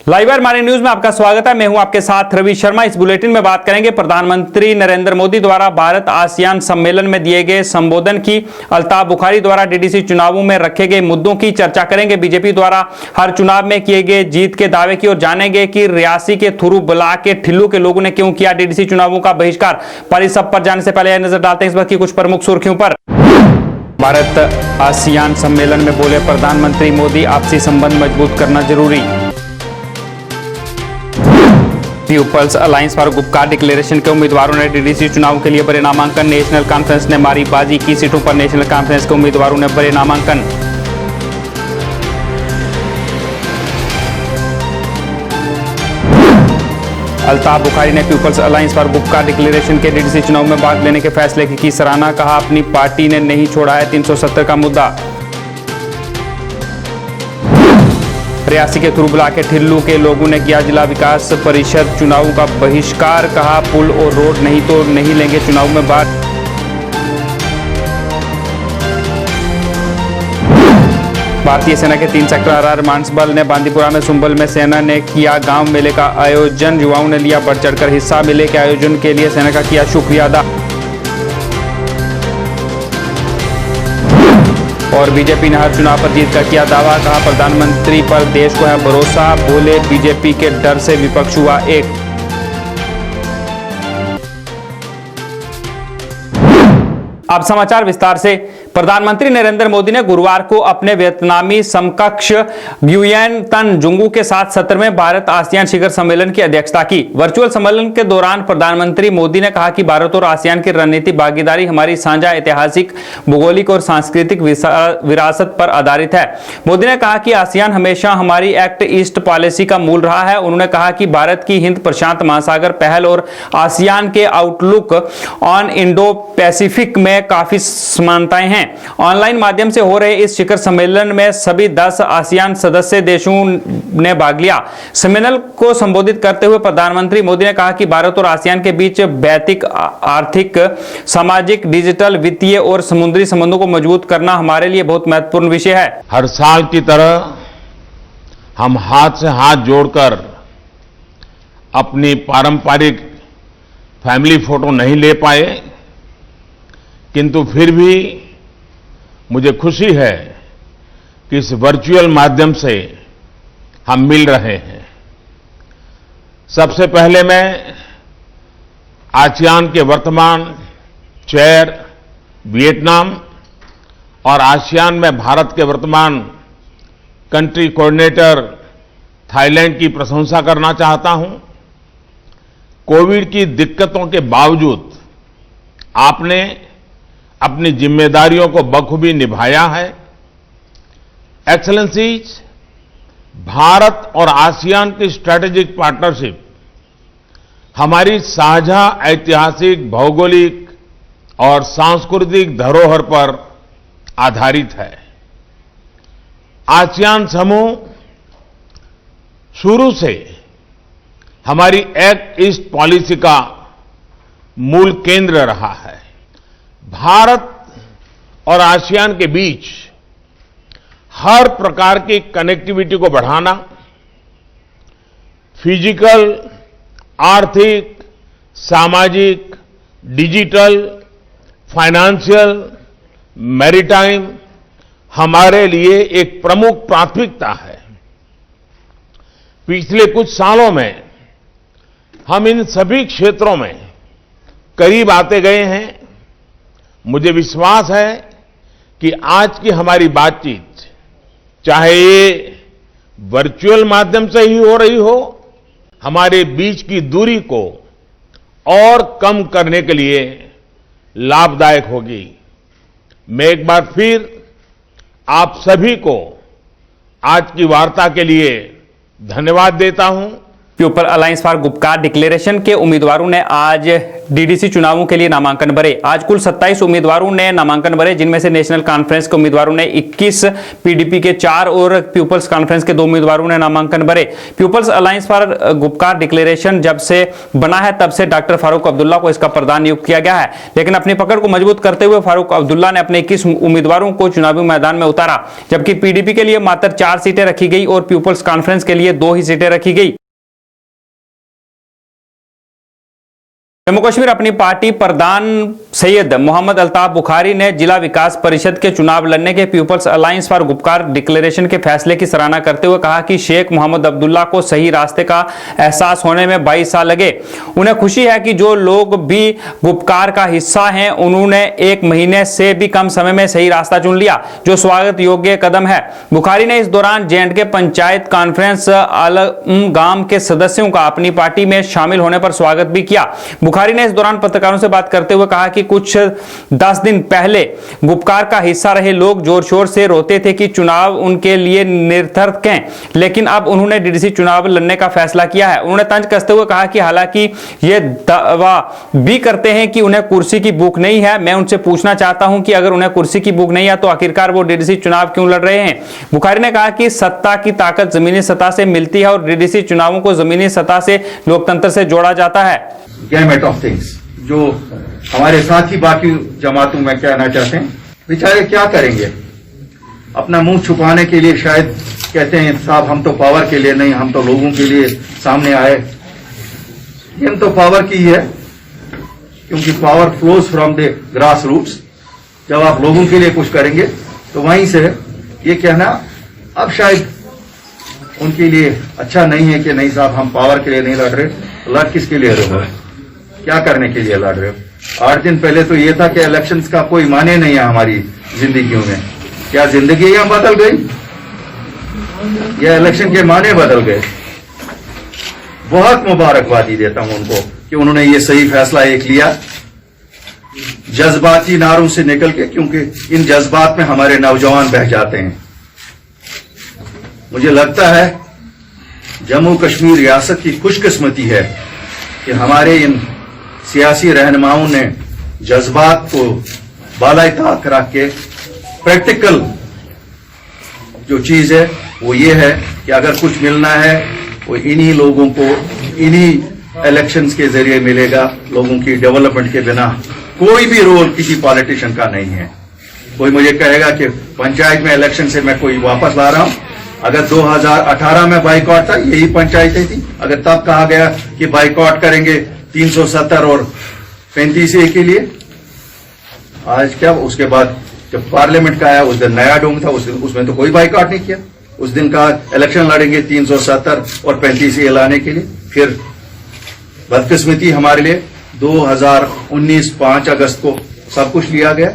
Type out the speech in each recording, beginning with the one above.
Liver morning news में आपका स्वागत है। मैं हूं आपके साथ रवि शर्मा। इस बुलेटिन में बात करेंगे प्रधानमंत्री नरेंद्र मोदी द्वारा भारत आसियान सम्मेलन में दिए गए संबोधन की, अल्ताफ बुखारी द्वारा डीडीसी चुनावों में रखे गए मुद्दों की चर्चा करेंगे, बीजेपी द्वारा हर चुनाव में किए गए जीत के दावे की, और जानेंगे कि रियासी के थुरु ब्लॉक के ठिल्लू के लोगों ने क्यों किया डीडीसी चुनावों का बहिष्कार। पर इस सब पर जाने से पहले नजर डालते हैं इस वक्त की कुछ प्रमुख सुर्खियों पर। भारत आसियान सम्मेलन में बोले प्रधानमंत्री मोदी, आपसी संबंध मजबूत करना जरूरी। People's Alliance for Gupkar Declaration के उम्मीदवारों ने डीडीसी चुनाव के लिए बड़े नामांकन। नेशनल कॉन्फ्रेंस ने मारी बाजी की सीटों पर नेशनल कॉन्फ्रेंस के उम्मीदवारों ने बड़े नामांकन। अल्ताफ बुखारी ने People's Alliance for Gupkar Declaration के डीडीसी चुनाव में भाग लेने के फैसले की सराहना। कहा, अपनी पार्टी ने नहीं छोड़ा है 370 का मुद्दा। रियासी के थुरु ब्लॉक के ठिल्लू के लोगों ने किया जिला विकास परिषद चुनावों का बहिष्कार। कहा, पुल और रोड नहीं तो नहीं लेंगे चुनाव में भाग। भारतीय सेना के 3 सेक्टर आरआर मानसबल ने बांदीपुरा में सुंबल में सेना ने किया गांव मेले का आयोजन। युवाओं ने लिया बढ़ चढ़कर हिस्सा। मेले के आयोजन के लिए सेना का किया शुक्रिया अदा। और बीजेपी ने हर चुनाव पर जीत का किया दावा। कहा, प्रधानमंत्री पर देश को है भरोसा। बोले, बीजेपी के डर से विपक्ष हुआ एक। अब समाचार विस्तार से। प्रधानमंत्री नरेंद्र मोदी ने गुरुवार को अपने वियतनामी समकक्ष गुयेन तन जुंगू के साथ 17वें भारत आसियान शिखर सम्मेलन की अध्यक्षता की। वर्चुअल सम्मेलन के दौरान प्रधानमंत्री मोदी ने कहा कि भारत और आसियान की रणनीतिक भागीदारी हमारी साझा ऐतिहासिक, भौगोलिक और सांस्कृतिक विरासत पर आधारित है। मोदी ने कहा कि आसियान हमेशा हमारी एक्ट ईस्ट पॉलिसी का मूल रहा है। उन्होंने कहा कि भारत की हिंद प्रशांत महासागर पहल और आसियान के आउटलुक ऑन इंडो पैसिफिक में काफी समानताएं हैं। ऑनलाइन माध्यम से हो रहे इस शिखर सम्मेलन में सभी 10 आसियान सदस्य देशों ने भाग लिया। सम्मेलन को संबोधित करते हुए प्रधानमंत्री मोदी ने कहा कि भारत और आसियान के बीच वैश्विक, आर्थिक, सामाजिक, डिजिटल, वित्तीय और समुद्री संबंधों को मजबूत करना हमारे लिए बहुत महत्वपूर्ण विषय है। हर साल की तरह हम हाथ से हाथ जोड़कर अपनी पारंपरिक फैमिली फोटो नहीं ले पाए, किंतु फिर भी मुझे खुशी है कि इस वर्चुअल माध्यम से हम मिल रहे हैं। सबसे पहले मैं आसियान के वर्तमान चेयर वियतनाम और आसियान में भारत के वर्तमान कंट्री कोऑर्डिनेटर थाईलैंड की प्रशंसा करना चाहता हूं। कोविड की दिक्कतों के बावजूद आपने अपनी जिम्मेदारियों को बखूबी निभाया है। एक्सेलेंसीज, भारत और आसियान की स्ट्रैटेजिक पार्टनरशिप हमारी साझा ऐतिहासिक, भौगोलिक और सांस्कृतिक धरोहर पर आधारित है। आसियान समूह शुरू से हमारी एक्ट ईस्ट पॉलिसी का मूल केंद्र रहा है। भारत और आसियान के बीच हर प्रकार की कनेक्टिविटी को बढ़ाना, फिजिकल, आर्थिक, सामाजिक, डिजिटल, फाइनेंशियल, मैरीटाइम हमारे लिए एक प्रमुख प्राथमिकता है। पिछले कुछ सालों में हम इन सभी क्षेत्रों में करीब आते गए हैं। मुझे विश्वास है कि आज की हमारी बातचीत, चाहे ये वर्चुअल माध्यम से ही हो रही हो, हमारे बीच की दूरी को और कम करने के लिए लाभदायक होगी। मैं एक बार फिर आप सभी को आज की वार्ता के लिए धन्यवाद देता हूं। People alliance for Gupkar Declaration के उम्मीदवारों ने आज डीडीसी चुनावों के लिए नामांकन भरे। आज कुल 27 उम्मीदवारों ने नामांकन भरे, जिनमें से नेशनल कॉन्फ्रेंस के उम्मीदवारों ने 21, पीडीपी के 4 और पीपल्स कॉन्फ्रेंस के 2 उम्मीदवारों ने नामांकन भरे। People's Alliance for Gupkar Declaration जब से बना है तब से डॉक्टर फारूक अब्दुल्ला को इसका प्रधान नियुक्त किया गया है, लेकिन अपनी पकड़ को मजबूत करते हुए फारूक अब्दुल्ला ने अपने 21 उम्मीदवारों को चुनावी मैदान में उतारा, जबकि पीडीपी के लिए मात्र 4 सीटें रखी गई और पीपल्स कॉन्फ्रेंस के लिए 2 ही सीटें रखी गई। जम्मू कश्मीर अपनी पार्टी प्रधान सैयद मोहम्मद अल्ताफ बुखारी ने जिला विकास परिषद के चुनाव लड़ने के People's Alliance for Gupkar Declaration के फैसले की सराहना करते हुए कहा कि शेख मोहम्मद अब्दुल्ला को सही रास्ते का एहसास होने में 22 साल लगे। उन्हें खुशी है कि जो लोग भी गुपकार का हिस्सा हैं उन्होंने 1 महीने से भी कम समय में सही रास्ता चुन लिया, जो स्वागत योग्य कदम है। बुखारी ने इस दौरान जे&के पंचायत कॉन्फ्रेंस आलमगाम के सदस्यों का अपनी पार्टी में शामिल होने पर स्वागत भी किया। बुखारी ने इस दौरान पत्रकारों से बात करते हुए कहा कि कुछ 10 दिन पहले गुपकार का हिस्सा रहे लोग जोर शोर से रोते थे कि चुनाव उनके लिए निरर्थक हैं, लेकिन अब उन्होंने डीडीसी चुनाव लड़ने का फैसला किया है। उन्होंने तंज कसते हुए कहा कि हालांकि ये दावा भी करते हैं कि उन्हें कुर्सी की भूख नहीं है, मैं उनसे पूछना चाहता हूं कि अगर उन्हें कुर्सी की भूख नहीं है तो आखिरकार वो डीडीसी चुनाव क्यों लड़ रहे हैं। बुखारी ने कहा कि सत्ता की ताकत जमीनी सतह से मिलती है और डीडीसी चुनावों को जमीनी सतह से लोकतंत्र से जोड़ा जाता है। गैमेट ऑफ थिंग्स जो हमारे साथी बाकी जमातों में कहना चाहते हैं, बेचारे क्या करेंगे, अपना मुंह छुपाने के लिए शायद कहते हैं साहब हम तो पावर के लिए नहीं, हम तो लोगों के लिए सामने आए। गेम तो पावर की है, क्योंकि power flows from the grass roots. जब आप लोगों के लिए कुछ करेंगे तो वहीं से ये कहना अब शायद उनके लिए अच्छा नहीं है कि नहीं साहब हम पावर के लिए नहीं लड़ रहे। लड़ किसके लिए रहे हो, क्या करने के लिए लड़ रहे हो। 8 दिन पहले तो ये था कि इलेक्शंस का कोई माने नहीं है हमारी जिंदगियों में। क्या जिंदगी यहां बदल गई या इलेक्शन के माने बदल गए। बहुत मुबारकबादी देता हूं उनको कि उन्होंने ये सही फैसला एक लिया, जज्बाती नारों से निकल के, क्योंकि इन जज्बात में हमारे नौजवान बह जाते हैं। मुझे लगता है जम्मू कश्मीर रियासत की खुशकिस्मती है कि हमारे इन सियासी रहनुमाओं ने जज्बात को बाला ताक रख के प्रैक्टिकल जो चीज है वो ये है कि अगर कुछ मिलना है वो इन्हीं लोगों को इन्हीं इलेक्शंस के जरिए मिलेगा। लोगों की डेवलपमेंट के बिना कोई भी रोल किसी पॉलिटिशियन का नहीं है। कोई मुझे कहेगा कि पंचायत में इलेक्शन से मैं कोई वापस ला रहा हूं, अगर 2018 में बाइकॉट था, यही पंचायतें थी, अगर तब कहा गया कि बाइकॉट करेंगे 370 और 35A के लिए, आज क्या उसके बाद जब पार्लियामेंट का आया उस दिन नया ढोंग था, उसमें तो कोई बाइकॉट नहीं किया। उस दिन का इलेक्शन लड़ेंगे 370 और 35A लाने के लिए। फिर बदकिस्मती हमारे लिए 2019 5 अगस्त को सब कुछ लिया गया,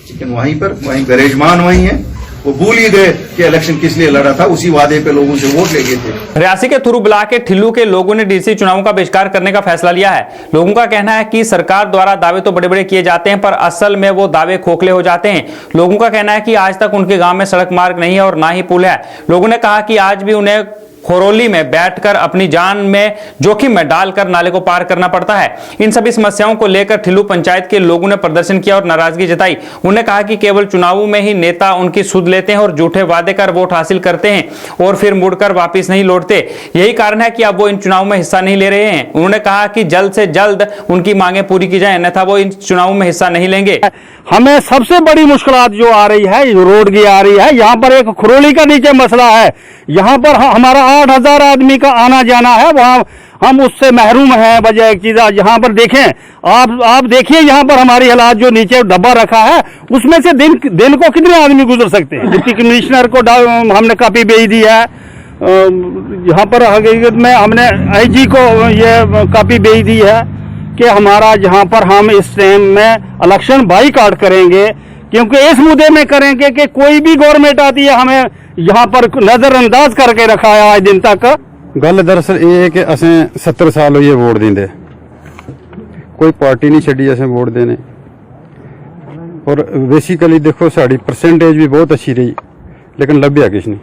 लेकिन वहीं विराजमान वहीं है। वो भूल ही गए कि इलेक्शन किस लिए लड़ा था, उसी वादे पे लोगों से वोट ले गए थे। रियासी के थुरू ब्लॉक के ठिल्लू के लोगों ने डीसी चुनावों का बहिष्कार करने का फैसला लिया है। लोगों का कहना है कि सरकार द्वारा दावे तो बड़े बड़े किए जाते हैं, पर असल में वो दावे खोखले हो जाते हैं। लोगों का कहना है कि आज तक उनके गांव में सड़क मार्ग नहीं है और ना ही पुल है। लोगों ने कहा कि आज भी उन्हें खोरोली में बैठकर अपनी जान में जोखिम में डालकर नाले को पार करना पड़ता है। इन सभी समस्याओं को लेकर ठिल्लू पंचायत के लोगों ने प्रदर्शन किया और नाराजगी जताई। उन्होंने कहा कि केवल चुनावों में ही नेता उनकी सुध लेते हैं और झूठे वादे कर वोट हासिल करते हैं और फिर मुड़कर वापस नहीं लौटते। यही कारण है कि अब वो इन चुनावों में हिस्सा नहीं ले रहे हैं। उन्होंने कहा कि जल्द से जल्द उनकी मांगे पूरी की जाए, अन्यथा वो इन चुनावों में हिस्सा नहीं लेंगे। हमें सबसे बड़ी मुश्किलात जो आ रही है, रोड की आ रही है। यहाँ पर एक खुरोली का नीचे मसला है, यहाँ पर हमारा 8000 आदमी का आना जाना है, वहाँ हम उससे महरूम हैं। वजह एक चीज यहाँ पर देखें, आप देखिए यहाँ पर हमारी हालात, जो नीचे डब्बा रखा है उसमें से दिन को कितने आदमी गुजर सकते हैं। डिप्टी कमिश्नर को हमने कॉपी भेज दी है, यहाँ पर हकीकत में हमने IG को ये कॉपी भेज दी है कि हमारा जहाँ पर हम इस टाइम में इलेक्शन बाईकाट करेंगे, क्योंकि इस मुद्दे में करेंगे कि कोई भी गवर्नमेंट आती है हमें यहाँ पर नजरअंदाज करके रखा है आज दिन तक। गल दरअसल ये है कि असें 70 साल होइए वोट देंदे, कोई पार्टी नहीं छड़ी असें वोट देने। और बेसिकली देखो साड़ी परसेंटेज भी बहुत अच्छी रही, लेकिन लभ्या किश नहीं।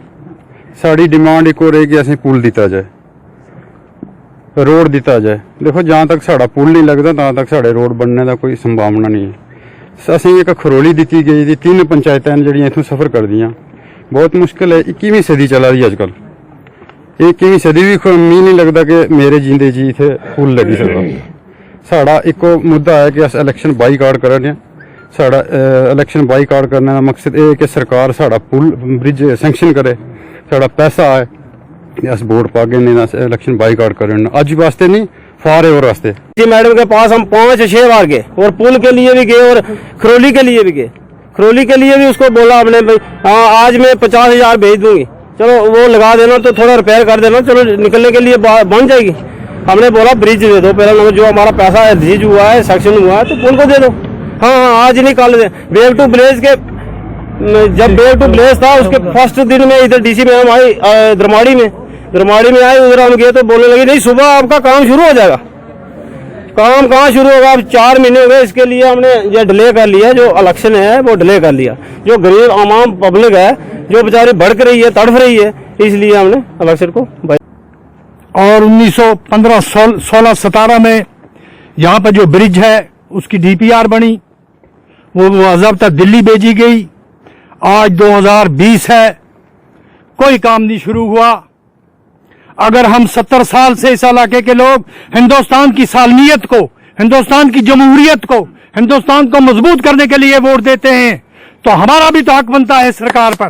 साड़ी डिमांड एक हो रही कि असें पुल दिता जाए, रोड दिता जाए। देखो जहाँ तक साड़ा पुल नहीं लगता तहाँ तक साढ़े रोड बनने का कोई संभावना नहीं है। असें एक खरोली दी गई थी, 3 पंचायतें जड़ियाँ इतों सफ़र कर दियाँ। बहुत मुश्किल है। 21वीं सदी चला दी अजकल, 21वीं सदी भी मी नहीं लगता कि मेरे जींदे जी इतने पुल लगी सकता। साड़ा इको मुद्दा है कि अस इलैक्शन बाईकाट कर रहे हैं। साड़ा इलैक्शन बाईकाट करने का मकसद ये है कि सरकार साड़ा पुल ब्रिज सैंक्शन करे, साड़ा पैसा आए, अस वोट पागे, नहीं इलेक्शन बाईकाट करें। आज वास्ते नहीं, फार एवर वास्ते। जी मैडम के पास हम 5-6 बार गए, और पुल के लिए भी गए और खरोली के लिए भी गए। खरोली के लिए भी उसको बोला हमने, भाई हाँ आज मैं 50,000 भेज दूंगी, चलो वो लगा देना, तो थोड़ा रिपेयर कर देना, चलो निकलने के लिए बन जाएगी। हमने बोला ब्रिज दे दो, पहले जो हमारा पैसा है ब्रिज हुआ है, सेक्शन हुआ है, तो पुल को दे दो। हाँ आज नहीं कल वेव टू विलेज के, जब वेव टू विलेज था उसके फर्स्ट दिन में इधर डीसी मैम आई धर्माड़ी में आए, उधर हम गए तो बोलने लगे नहीं सुबह आपका काम शुरू हो जाएगा। काम कहाँ शुरू होगा, अब 4 महीने हो गए, इसके लिए हमने ये डिले कर लिया, जो इलेक्शन है वो डिले कर लिया। जो गरीब आवाम पब्लिक है जो बेचारी भड़क रही है, तड़फ रही है, इसलिए हमने इलेक्शन को। और 1915-16-17 में यहाँ पर जो ब्रिज है उसकी DPR बनी, वो अजब तक दिल्ली भेजी गई। आज 2020 है, कोई काम नहीं शुरू हुआ। अगर हम 70 साल से इस इलाके के लोग हिंदुस्तान की सालमियत को, हिंदुस्तान की जमहूरियत को, हिंदुस्तान को मजबूत करने के लिए वोट देते हैं, तो हमारा भी तो हक बनता है सरकार पर।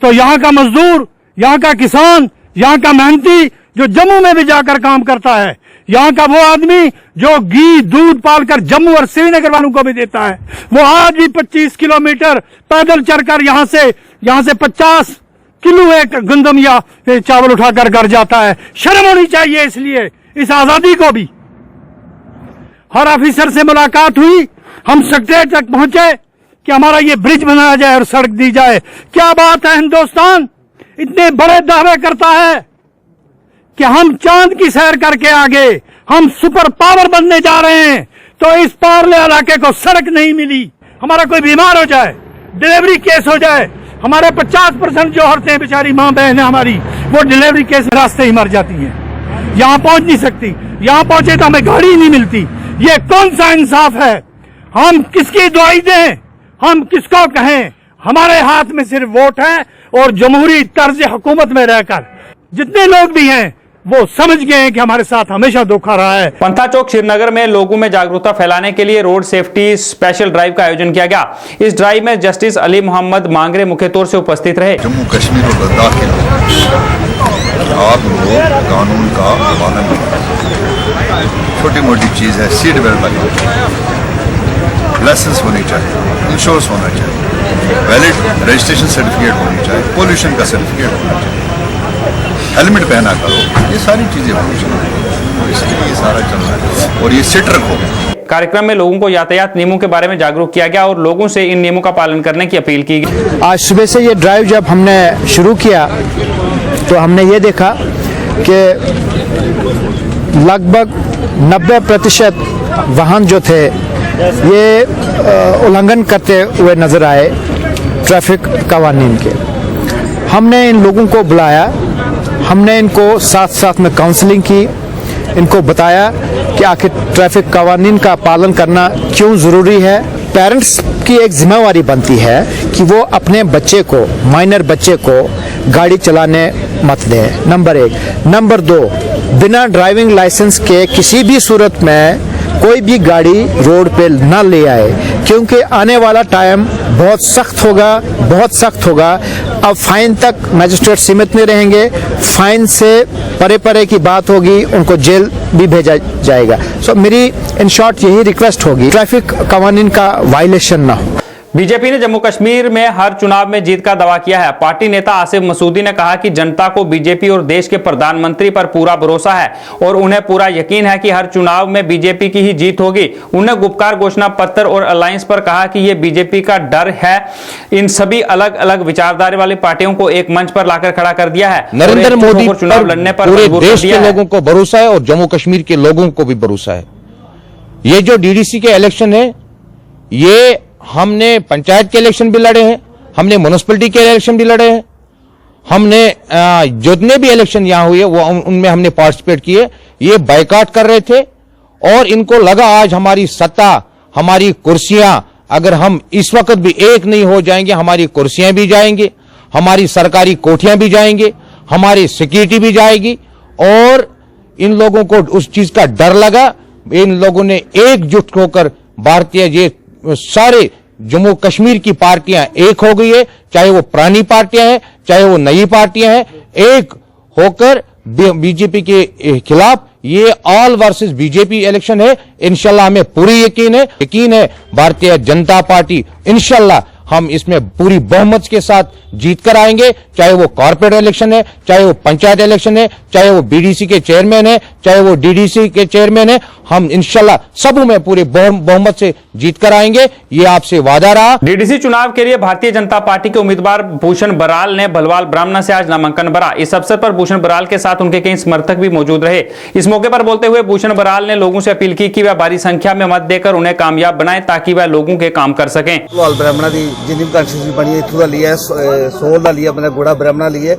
तो यहाँ का मजदूर, यहाँ का किसान, यहाँ का मेहनती जो जम्मू में भी जाकर काम करता है, यहाँ का वो आदमी जो घी दूध पालकर जम्मू और श्रीनगर वालों को भी देता है, वो आज भी 25 किलोमीटर पैदल चलकर यहाँ से 50 किलो एक गंदम या चावल उठाकर घर जाता है। शर्म होनी चाहिए इसलिए इस आजादी को भी। हर ऑफिसर से मुलाकात हुई, हम सेक्रेटरी तक पहुंचे कि हमारा ये ब्रिज बनाया जाए और सड़क दी जाए। क्या बात है, हिंदुस्तान इतने बड़े दावे करता है कि हम चांद की सैर करके आगे हम सुपर पावर बनने जा रहे हैं, तो इस पारले इलाके को सड़क नहीं मिली, हमारा कोई बीमार हो जाए, डिलीवरी केस हो जाए, हमारे 50% जो औरतें हैं बेचारी माँ बहन है हमारी, वो डिलीवरी केस रास्ते ही मर जाती हैं, यहाँ पहुंच नहीं सकती, यहाँ पहुंचे तो हमें गाड़ी नहीं मिलती। ये कौन सा इंसाफ है? हम किसकी दुआई दें, हम किसको कहें? हमारे हाथ में सिर्फ वोट है, और जमहूरी तर्ज हुकूमत में रहकर जितने लोग भी हैं वो समझ गए हैं कि हमारे साथ हमेशा धोखा रहा है। पंथा चौक श्रीनगर में लोगों में जागरूकता फैलाने के लिए रोड सेफ्टी स्पेशल ड्राइव का आयोजन किया गया। इस ड्राइव में जस्टिस अली मोहम्मद मांगरे मुख्य तौर से उपस्थित रहे। जम्मू कश्मीर और लद्दाख के लोग आप लोग कानून का पालन करें। छोटी मोटी चीज़ है, सीट बेल्ट लगनी चाहिए, लाइसेंस होनी चाहिए, इंश्योरेंस होना चाहिए, वैलिड रजिस्ट्रेशन सर्टिफिकेट होनी चाहिए, पोल्यूशन का सर्टिफिकेट होना चाहिए, हेलमेट पहना करो, ये सारी चीजें होनी चाहिए। इसके लिए सारा चल रहा है, और ये सिट रखो। कार्यक्रम में लोगों को यातायात नियमों के बारे में जागरूक किया गया और लोगों से इन नियमों का पालन करने की अपील की गई। आज सुबह से ये ड्राइव जब हमने शुरू किया तो हमने ये देखा कि लगभग 90% वाहन जो थे ये उल्लंघन करते हुए नजर आए ट्रैफिक कानून के। हमने इन लोगों को बुलाया, हमने इनको साथ साथ में काउंसलिंग की, इनको बताया कि आखिर ट्रैफिक कानून का पालन करना क्यों ज़रूरी है। पेरेंट्स की एक जिम्मेवारी बनती है कि वो अपने बच्चे को, माइनर बच्चे को गाड़ी चलाने मत दें, नंबर 1। नंबर 2, बिना ड्राइविंग लाइसेंस के किसी भी सूरत में कोई भी गाड़ी रोड पे ना ले आए, क्योंकि आने वाला टाइम बहुत सख्त होगा, बहुत सख्त होगा। अब फाइन तक मजिस्ट्रेट सीमित नहीं रहेंगे, फाइन से परे परे की बात होगी, उनको जेल भी भेजा जाएगा। सो मेरी इन शॉर्ट यही रिक्वेस्ट होगी, ट्रैफिक कानून का वायलेशन ना हो। बीजेपी ने जम्मू कश्मीर में हर चुनाव में जीत का दावा किया है। पार्टी नेता आसिफ मसूदी ने कहा कि जनता को बीजेपी और देश के प्रधानमंत्री पर पूरा भरोसा है और उन्हें पूरा यकीन है कि हर चुनाव में बीजेपी की ही जीत होगी। उन्हें गुपकार घोषणा पत्र और अलायंस पर कहा कि यह बीजेपी का डर है। इन सभी अलग अलग विचारधारा वाली पार्टियों को एक मंच पर लाकर खड़ा कर दिया है। नरेंद्र मोदी पर चुनाव लड़ने पर पूरे देश के लोगों को भरोसा है और जम्मू कश्मीर के लोगों को भी भरोसा है। ये जो डीडीसी के इलेक्शन है, ये हमने पंचायत के इलेक्शन भी लड़े हैं, हमने म्युनिसिपैलिटी के इलेक्शन भी लड़े हैं, हमने जितने भी इलेक्शन यहां हुए वो उनमें हमने पार्टिसिपेट किए। ये बायकॉट कर रहे थे और इनको लगा आज हमारी सत्ता, हमारी कुर्सियां, अगर हम इस वक्त भी एक नहीं हो जाएंगे, हमारी कुर्सियां भी जाएंगी, हमारी सरकारी कोठियां भी जाएंगी, हमारी सिक्योरिटी भी जाएगी। और इन लोगों को उस चीज का डर लगा। इन लोगों ने एकजुट होकर भारतीय ये सारे जम्मू कश्मीर की पार्टियां एक हो गई है, चाहे वो पुरानी पार्टियां हैं, चाहे वो नई पार्टियां हैं, एक होकर बीजेपी के खिलाफ ये ऑल वर्सेस बीजेपी इलेक्शन है। इंशाल्लाह हमें पूरी यकीन है भारतीय जनता पार्टी इंशाल्लाह हम इसमें पूरी बहुमत के साथ जीत कर आएंगे। चाहे वो कॉर्पोरेट इलेक्शन है, चाहे वो पंचायत इलेक्शन है, चाहे वो बीडीसी के चेयरमैन है, चाहे वो डीडीसी के चेयरमैन है, हम इंशाल्लाह सब में पूरी बहुमत से जीत कर आएंगे। ये आपसे वादा रहा। डीडीसी चुनाव के लिए भारतीय जनता पार्टी के उम्मीदवार भूषण बराल ने भलवाल ब्राह्मणा से आज नामांकन भरा। इस अवसर पर भूषण बराल के साथ उनके कई समर्थक भी मौजूद रहे। इस मौके पर बोलते हुए भूषण बराल ने लोगों से अपील की कि वह भारी संख्या में मत देकर उन्हें कामयाब बनाएं ताकि वह लोगों के काम कर सकें। भलवाल ब्राह्मणा की जिन्नी भी कॉन्स्टिट्यूंसी बनी है इत्थों का लिया, सोल का लिया, मतलब गुड़ा ब्राह्मणा लिए,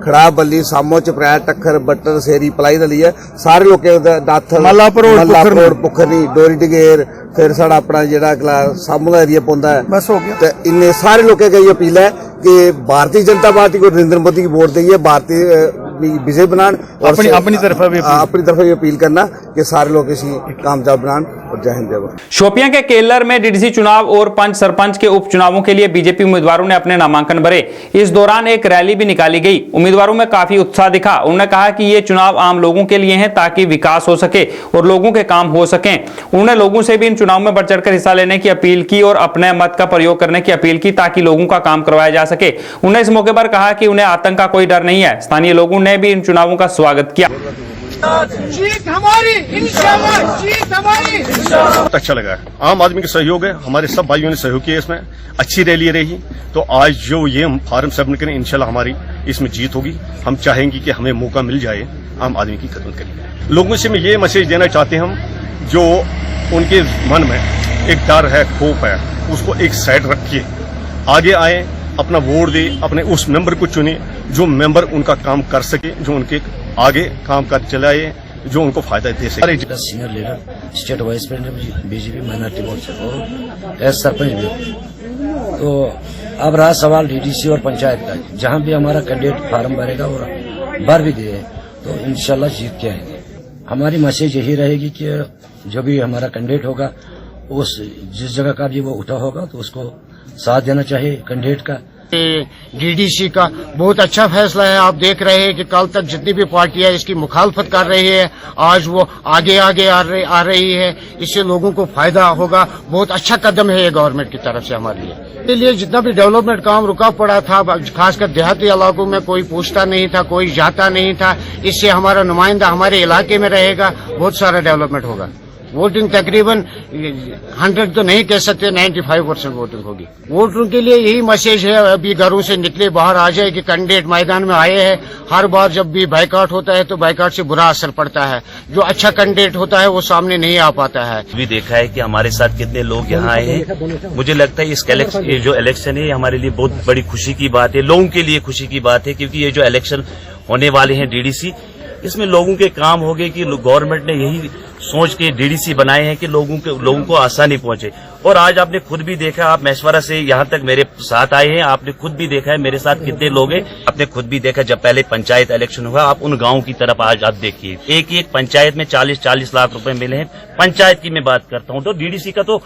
खड़ा बल्ली, सामो चपराया, टक्कर, बट्टर, सेरी, पलाई का लिया, सारे लोग दाथल, मल्लापरोड़, पुखरनी, डोरी डगेर, फिर साड़ा अपना जेड़ा सामू का एरिया पौंदा है, बस हो गया। इन्ने सारे लोगों की अपील है कि भारतीय जनता पार्टी को नरेंद्र मोदी की वोट देइए, भारतीय विजय बनान और अपनी तरफ भी अपील करना कि सारे लोग इसी कामयाब बनान। और जय हिंद जय भारत। शोपियां के केलर में डीडीसी चुनाव और पंच सरपंच के उपचुनावों के लिए बीजेपी उम्मीदवारों ने अपने नामांकन भरे। इस दौरान एक रैली भी निकाली गई। उम्मीदवारों में काफी उत्साह दिखा। उन्होंने कहा कि ये चुनाव आम लोगों के लिए हैं ताकि विकास हो सके और लोगों के काम हो सकें। उन्होंने लोगों से भी इन चुनाव में बढ़ चढ़कर हिस्सा लेने की अपील की और अपने मत का प्रयोग करने की अपील की ताकि लोगों का काम करवाया जा सके। उन्होंने इस मौके पर कहा कि उन्हें आतंक का कोई डर नहीं है। स्थानीय लोगों ने भी इन चुनावों का स्वागत किया। जीत हमारी इंशाल्लाह, जीत हमारी। बहुत अच्छा लगा। आम आदमी का सहयोग है, हमारे सब भाइयों ने सहयोग किया, इसमें अच्छी रैली रही। तो आज जो ये हम फार्म सबमिट करें इंशाल्लाह हमारी इसमें जीत होगी। हम चाहेंगे कि हमें मौका मिल जाए आम आदमी की खिदमत करें। लोगों से मैं ये मैसेज देना चाहते हैं, हम जो उनके मन में एक डर है, खौफ है, उसको एक साइड रखिए, आगे आए, अपना वोट दे, अपने उस मेंबर को चुने जो मेंबर उनका काम कर सके, जो उनके आगे काम कर चलाए, जो उनको फायदा दे सके। Senior leader, state vice president BJP minority Morcha और एस सरपंच भी। तो अब रहा सवाल डीडीसी और पंचायत का, जहां भी हमारा कैंडिडेट फार्म भरेगा और भर भी दिए तो इंशाल्लाह जीत के आएंगे। हमारी मैसेज यही रहेगी कि जो भी हमारा कैंडिडेट होगा उस जिस जगह का भी वो उठा होगा तो उसको साथ देना चाहिए कैंडिडेट का। डीडीसी का बहुत अच्छा फैसला है। आप देख रहे हैं कि कल तक जितनी भी पार्टियां इसकी मुखालफत कर रही है, आज वो आगे आ रही है। इससे लोगों को फायदा होगा। बहुत अच्छा कदम है ये गवर्नमेंट की तरफ से हमारे लिए। इसके लिए जितना भी डेवलपमेंट काम रुका पड़ा था, खासकर देहाती इलाकों में कोई पूछता नहीं था, कोई जाता नहीं था। इससे हमारा नुमाइंदा हमारे इलाके में रहेगा, बहुत सारा डेवलपमेंट होगा। वोटिंग तकरीबन 100 तो नहीं कह सकते, 95% वोटिंग होगी। वोटरों के लिए यही मैसेज है, अभी घरों से निकले बाहर आ जाए कि कैंडिडेट मैदान में आए हैं। हर बार जब भी बाइकआउट होता है तो बाइकआउट से बुरा असर पड़ता है। जो अच्छा कैंडिडेट होता है वो सामने नहीं आ पाता है। भी देखा है कि हमारे साथ कितने लोग यहाँ आए हैं। मुझे लगता है ये जो इलेक्शन है हमारे लिए बहुत बड़ी खुशी की बात है, लोगों के लिए खुशी की बात है, क्योंकि ये जो इलेक्शन होने वाले हैं डीडीसी, इसमें लोगों के काम हो गए कि गवर्नमेंट ने यही सोच के डीडीसी बनाए हैं कि लोगों को आसानी पहुंचे। और आज आपने खुद भी देखा, आप मशवरा से यहाँ तक मेरे साथ आए हैं, आपने खुद भी देखा है मेरे साथ कितने लोग हैं। आपने खुद भी देखा जब पहले पंचायत इलेक्शन हुआ, आप उन गांवों की तरफ आज आप देखिए, एक पंचायत में 40-40 लाख रुपए मिले हैं। पंचायत की मैं बात करता हूँ तो डीडीसी का तो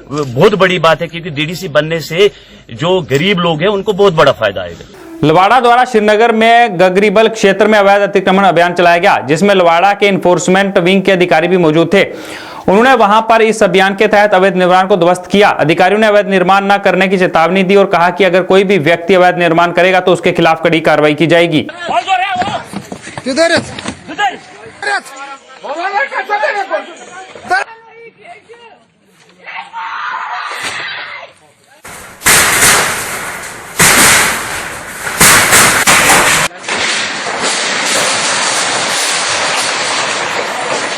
बहुत बड़ी बात है, क्योंकि डीडीसी बनने से जो गरीब लोग हैं उनको बहुत बड़ा फायदा आएगा। लवाड़ा द्वारा श्रीनगर में गगरीबल क्षेत्र में अवैध अतिक्रमण अभियान चलाया गया, जिसमें लवाड़ा के इन्फोर्समेंट विंग के अधिकारी भी मौजूद थे। उन्होंने वहां पर इस अभियान के तहत अवैध निर्माण को ध्वस्त किया। अधिकारियों ने अवैध निर्माण न करने की चेतावनी दी और कहा कि अगर कोई भी व्यक्ति अवैध निर्माण करेगा तो उसके खिलाफ कड़ी कार्रवाई की जाएगी।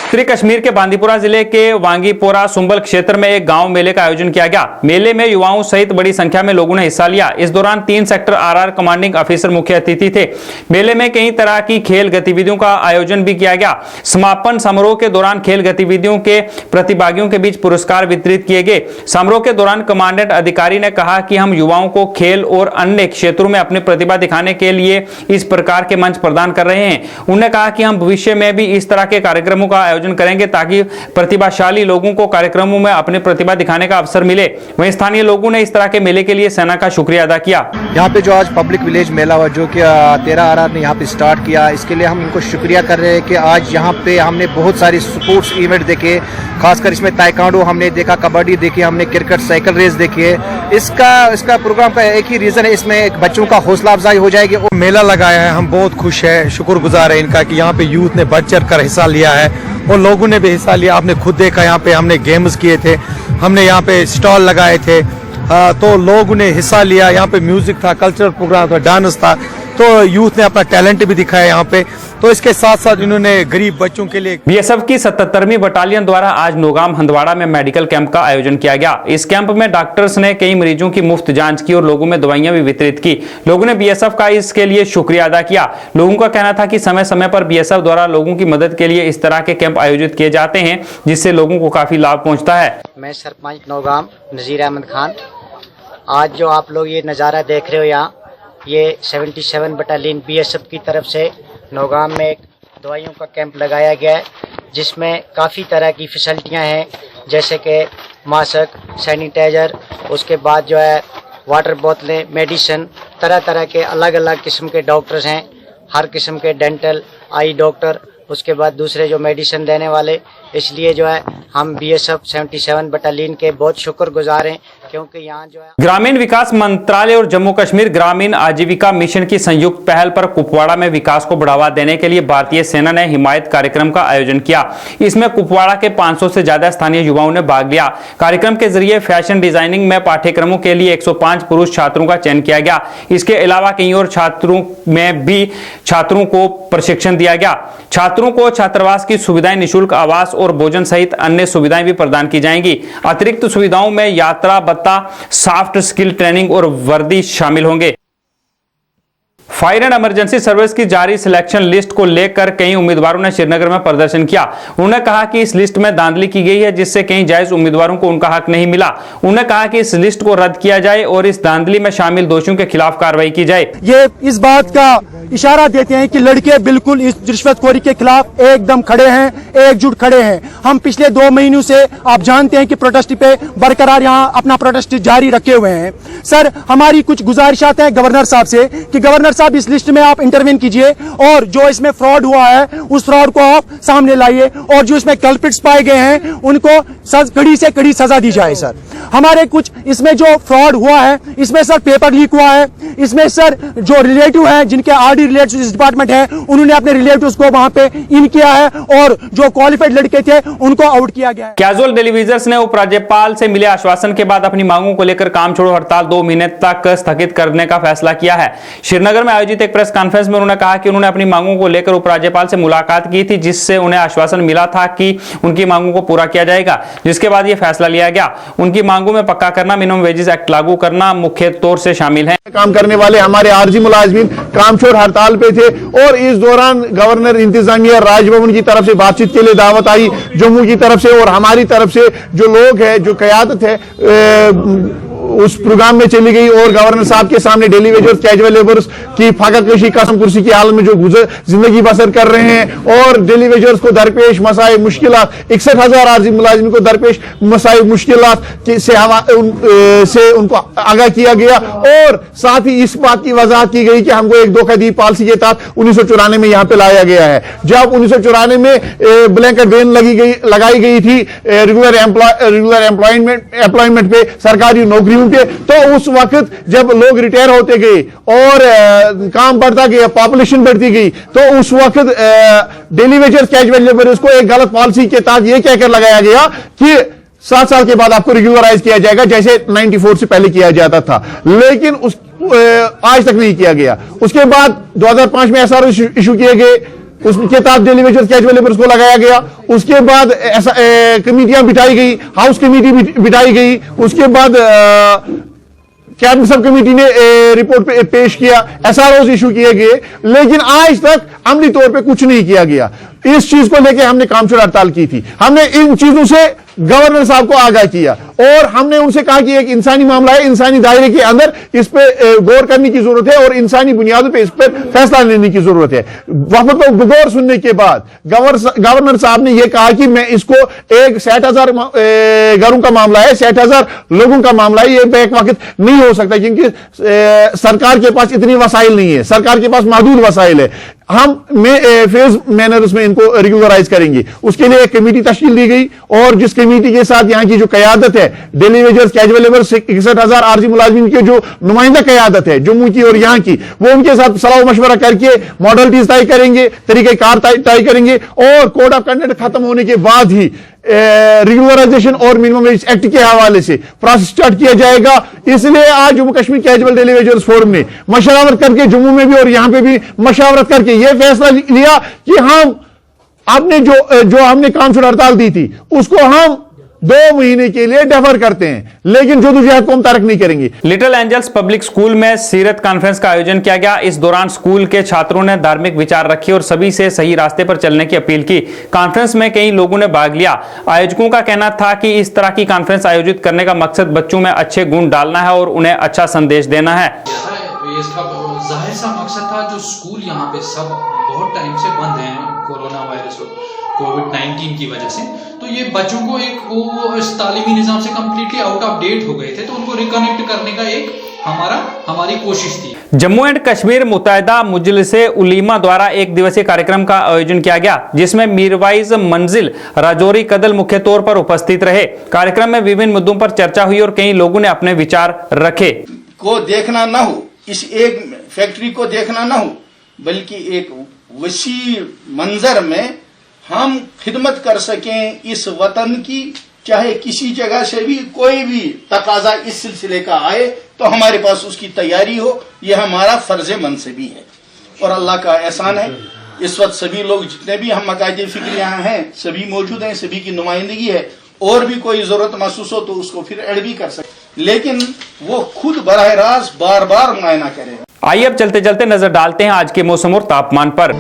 उत्तरी कश्मीर के बांदीपुरा जिले के वांगीपोरा सुंबल क्षेत्र में एक गांव मेले का आयोजन किया गया। मेले में युवाओं सहित बड़ी संख्या में लोगों ने हिस्सा लिया। इस दौरान 3 सेक्टर आरआर कमांडिंग ऑफिसर मुख्य अतिथि थे। मेले में कई तरह की खेल गतिविधियों का आयोजन भी किया गया। समापन समारोह के दौरान खेल गतिविधियों के प्रतिभागियों के बीच पुरस्कार वितरित किए गए। समारोह के दौरान कमांडेंट अधिकारी ने कहा कि हम युवाओं को खेल और अन्य क्षेत्रों में अपनी प्रतिभा दिखाने के लिए इस प्रकार के मंच प्रदान कर रहे हैं। उन्होंने कहा कि हम भविष्य में भी इस तरह के कार्यक्रमों का आयोजन करेंगे ताकि प्रतिभाशाली लोगों को कार्यक्रमों में अपनी प्रतिभा दिखाने का अवसर मिले। वहीं स्थानीय लोगों ने इस तरह के मेले के लिए सेना का शुक्रिया अदा किया। यहाँ पे जो आज पब्लिक विलेज मेला हुआ जो कि 13 आरआर ने यहाँ पे स्टार्ट किया, इसके लिए हम इनको शुक्रिया कर रहे हैं कि आज यहाँ पे हमने बहुत सारी स्पोर्ट्स इवेंट देखे, खासकर इसमें ताइक्वांडो हमने देखा, कबड्डी देखी, हमने क्रिकेट, साइकिल रेस देखी है। इसका प्रोग्राम का एक ही रीजन है, इसमें बच्चों का हौसला अफजाई हो जाएगी। मेला लगाया है, हम बहुत खुश है, शुक्रगुजार है इनका कि यहाँ पे यूथ ने बढ़ चढ़ कर हिस्सा लिया है और लोगों ने भी हिस्सा लिया। आपने खुद देखा यहाँ पे हमने गेम्स किए थे, हमने यहाँ पे स्टॉल लगाए थे, तो लोगों ने हिस्सा लिया। यहाँ पे म्यूजिक था, कल्चरल प्रोग्राम था, डांस था, तो यूथ ने अपना टैलेंट भी दिखाया यहाँ पे। तो इसके साथ साथ इन्होंने गरीब बच्चों के लिए बीएसएफ की 77वीं बटालियन द्वारा आज नौगाम हंदवाड़ा में मेडिकल कैंप का आयोजन किया गया। इस कैंप में डॉक्टर्स ने कई मरीजों की मुफ्त जांच की और लोगों में दवाइयां भी वितरित की। लोगों ने बीएसएफ का इसके लिए शुक्रिया अदा किया। लोगों का कहना था कि समय समय पर बीएसएफ द्वारा लोगों की मदद के लिए इस तरह के कैंप आयोजित किए जाते हैं, जिससे लोगों को काफी लाभ पहुंचता है। मैं सरपंच नौगाम नजीर अहमद खान। आज जो आप लोग ये नज़ारा देख रहे हो यहाँ, ये 77 बटालियन बीएसएफ की तरफ से नौगाम में एक दवाइयों का कैंप लगाया गया है, जिसमें काफ़ी तरह की फैसिलिटियाँ हैं, जैसे कि मास्क, सैनिटाइज़र, उसके बाद जो है वाटर बोतलें, मेडिसिन, तरह तरह के अलग अलग किस्म के डॉक्टर्स हैं, हर किस्म के डेंटल, आई डॉक्टर, उसके बाद दूसरे जो मेडिसिन देने वाले। इसलिए जो है हम बीएसएफ 77 बटालियन के बहुत शुक्रगुजार हैं, क्योंकि यहाँ जो है ग्रामीण विकास मंत्रालय और जम्मू कश्मीर ग्रामीण आजीविका मिशन की संयुक्त पहल पर कुपवाड़ा में विकास को बढ़ावा देने के लिए भारतीय सेना ने हिमायत कार्यक्रम का आयोजन किया। इसमें कुपवाड़ा के 500 से ज्यादा स्थानीय युवाओं ने भाग लिया। कार्यक्रम के जरिए फैशन डिजाइनिंग में पाठ्यक्रमों के लिए 105 पुरुष छात्रों का चयन किया गया। इसके अलावा कई और छात्रों में भी छात्रों को प्रशिक्षण दिया गया। छात्रों को छात्रावास की सुविधाएं, निःशुल्क आवास और भोजन सहित अन्य सुविधाएं भी प्रदान की जाएंगी। अतिरिक्त सुविधाओं में यात्रा भत्ता, सॉफ्ट स्किल ट्रेनिंग और वर्दी शामिल होंगे। फायर एंड इमरजेंसी सर्विस की जारी सिलेक्शन लिस्ट को लेकर कई उम्मीदवारों ने श्रीनगर में प्रदर्शन किया। उन्होंने कहा कि इस लिस्ट में धांधली की गई है, जिससे कई जायज उम्मीदवारों को उनका हक नहीं मिला। उन्होंने कहा कि इस लिस्ट को रद्द किया जाए और इस धांधली में शामिल दोषियों के खिलाफ कार्रवाई की जाए। ये इस बात का इशारा देते हैं कि लड़के बिल्कुल इस रिश्वतखोरी के खिलाफ एकदम खड़े हैं, एकजुट खड़े हैं। हम पिछले 2 महीनों से आप जानते हैं कि प्रोटेस्ट पे बरकरार यहाँ अपना प्रोटेस्ट जारी रखे हुए हैं। सर, हमारी कुछ गुजारिशात हैं गवर्नर साहब से कि गवर्नर साहब इस लिस्ट में आप इंटरवेन कीजिए और जो इसमें फ्रॉड हुआ है उस फ्रॉड को आप सामने लाइए और जो इसमें कल्प्रिट्स पाए गए हैं उनको कड़ी से कड़ी सजा दी जाए। सर, हमारे कुछ इसमें जो फ्रॉड हुआ है, इसमें सर पेपर लीक हुआ है, इसमें सर जो रिलेटिव हैं जिनके आरडी रिलेटिव इस डिपार्टमेंट है, उन्होंने अपने रिलेटिव्स को वहां पे इन किया है और जो क्वालिफाइड लड़के थे उनको आउट किया गया है। कैजुअल डिलीवरीजर्स ने उपराज्यपाल से मिले आश्वासन के बाद अपनी मांगों को लेकर काम छोड़ो हड़ताल 2 महीने तक स्थगित करने का फैसला किया है। श्रीनगर में आयोजित एक प्रेस कॉन्फ्रेंस में उन्होंने कहा कि उन्होंने अपनी मांगों को लेकर उपराज्यपाल से मुलाकात की थी, जिससे उन्हें आश्वासन मिला था कि उनकी मांगों को पूरा किया जाएगा, जिसके बाद यह फैसला लिया गया। उनकी मांगों में पक्का करना, मिनिमम वेजेस एक्ट लागू करना मुख्य तौर से शामिल है। काम करने वाले हमारे आरजी मुलाजिमीन कामचोर हड़ताल पे थे और इस दौरान गवर्नर, इंतजामिया, राजभवन की तरफ से बातचीत के लिए दावत आई, जम्मू की तरफ से और हमारी तरफ से जो लोग हैं, जो क़यादत है उस प्रोग्राम में चली गई और गवर्नर साहब के सामने डेली वेजर्स, कैजुअल लेबर्स की फाकाकशी, कसम कुर्सी की हालत में जो जिंदगी बसर कर रहे हैं और डेली वेजर्स को दरपेश मसाए मुश्किलात, 61,000 आरजी मुलाजिम को दरपेश मसाए मुश्किलात से उनको आगाह किया गया और साथ ही इस बात की वजाहत की गई कि हमको एक धोखाधड़ी पॉलिसी के तहत 1994 में यहाँ पे लाया गया है। जब 1994 में ब्लैंकेट बैन लगाई गई थी रेगुलर एम्प्लॉयमेंट पे, सरकारी नौकरियों पे, तो उस वक्त जब लोग रिटायर होते गए और काम बढ़ता गया, पॉपुलेशन बढ़ती गई, तो उस वक्त डेली वेजर्स, कैजुअल लेबर्स को एक गलत पॉलिसी के तहत यह कहकर लगाया गया कि 7 साल के बाद आपको रेगुलराइज किया जाएगा, जैसे 94 से पहले किया जाता था, लेकिन आज तक नहीं किया गया। उसके बाद 2005 में एसआर इशू किए गए, उसके तहत डेली वेजेस कैजुअल लेबर्स को लगाया गया। उसके बाद ऐसा कमेटियां बिठाई गई, हाउस कमेटी बिठाई गई। उसके बाद कैबिनेट सब कमेटी ने रिपोर्ट पेश किया, SROs इशू किए गए, लेकिन आज तक अमली तौर पे कुछ नहीं किया गया। इस चीज को लेकर हमने कामचोर हड़ताल की थी। हमने इन चीजों से गवर्नर साहब को आगाह किया और हमने उनसे कहा कि एक इंसानी मामला है, इंसानी दायरे के अंदर इस पे गौर करने की जरूरत है और इंसानी बुनियादों पे इस पर फैसला लेने की जरूरत है। वक्त को गौर सुनने के बाद गवर्नर साहब ने यह कहा कि मैं इसको एक 60,000 घरों का मामला है, 60,000 लोगों का मामला है, ये बैक वक्त नहीं हो सकता क्योंकि सरकार के पास इतनी वसाइल नहीं है, सरकार के पास महदूद वसाइल है। हम फेज मैनर्स में इनको रेगुलराइज करेंगे। उसके लिए एक कमेटी तश्कील दी गई और जिस कमेटी के साथ यहाँ की जो कयादत है, डेली वेजर्स कैजुअल लेबर 61,000 आरजी मुलाजिमीन के जो नुमाइंदा कयादत है जम्मू की और यहाँ की, वो उनके साथ सलाह मशवरा करके मॉडलिटीज तय करेंगे, तरीक़ेकार तय करेंगे और कोड ऑफ कंडक्ट खत्म होने के बाद ही रेगुलराइजेशन और मिनिमम वेज एक्ट के हवाले से प्रोसेस स्टार्ट किया जाएगा। इसलिए आज Jammu Kashmir casual daily wagers forum ने मशवरत करके जम्मू में भी और यहां पे भी मशवरत करके यह फैसला लिया कि हम आपने जो हमने कामचोर हड़ताल दी थी उसको हम 2 महीने के लिए डेफर करते हैं, लेकिन जदोजहद को हम तर्क नहीं करेंगे। लिटिल एंजल्स पब्लिक स्कूल में सीरत कॉन्फ्रेंस का आयोजन किया गया। इस दौरान स्कूल के छात्रों ने धार्मिक विचार रखे और सभी से सही रास्ते पर चलने की अपील की। कॉन्फ्रेंस में कई लोगों ने भाग लिया। आयोजकों का कहना था कि इस तरह की कॉन्फ्रेंस आयोजित करने का मकसद बच्चों में अच्छे गुण डालना है और उन्हें अच्छा संदेश देना है। इसका जाहिर सा मकसद था, जो स्कूल यहाँ पे सब बहुत टाइम से बंद हैं कोरोना वायरस कोविड-19 की वजह से, तो ये बच्चों को एक वो इस तालीमी निज़ाम से कम्प्लीटली आउट ऑफ डेट हो गए थे, तो उनको रिकनेक्ट करने का एक हमारी कोशिश थी। जम्मू एंड कश्मीर मुत्तहिदा मजलिसे उलीमा द्वारा एक दिवसीय कार्यक्रम का आयोजन किया गया, जिसमें मीरवाइज मंजिल राजौरी कदल मुख्य तौर पर उपस्थित रहे। कार्यक्रम में विभिन्न मुद्दों पर चर्चा हुई और कई लोगों ने अपने विचार रखे। को देखना न हो, इस एक फैक्ट्री को देखना न हो, बल्कि एक वसी मंजर में हम खिदमत कर सकें इस वतन की, चाहे किसी जगह से भी कोई भी तकाजा इस सिलसिले का आए तो हमारे पास उसकी तैयारी हो, यह हमारा फर्ज मनसबी है। और अल्लाह का एहसान है, इस वक्त सभी लोग जितने भी हम मकायदे फिक्र यहाँ हैं सभी मौजूद हैं, सभी की नुमाइंदगी है। और भी कोई जरूरत महसूस हो तो उसको फिर ऐड भी कर सकते, लेकिन वो खुद बराह रास्त बार बार मुआयना करेगा। आइए अब चलते चलते नजर डालते हैं आज के मौसम और तापमान पर।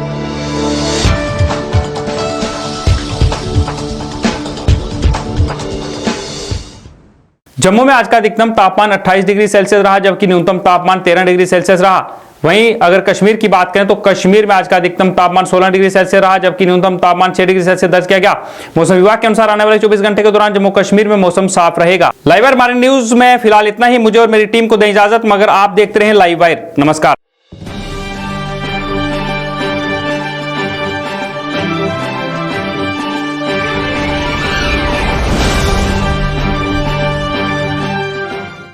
जम्मू में आज का अधिकतम तापमान 28 डिग्री सेल्सियस रहा, जबकि न्यूनतम तापमान 13 डिग्री सेल्सियस रहा। वहीं अगर कश्मीर की बात करें तो कश्मीर में आज का अधिकतम तापमान 16 डिग्री सेल्सियस रहा, जबकि न्यूनतम तापमान 6 डिग्री सेल्सियस दर्ज किया गया। मौसम विभाग के अनुसार आने वाले 24 घंटे के दौरान जम्मू कश्मीर में मौसम साफ रहेगा। लाइव वायर मॉर्निंग न्यूज में फिलहाल इतना ही। मुझे और मेरी टीम को दें इजाजत, मगर आप देखते रहें लाइव वायर। नमस्कार।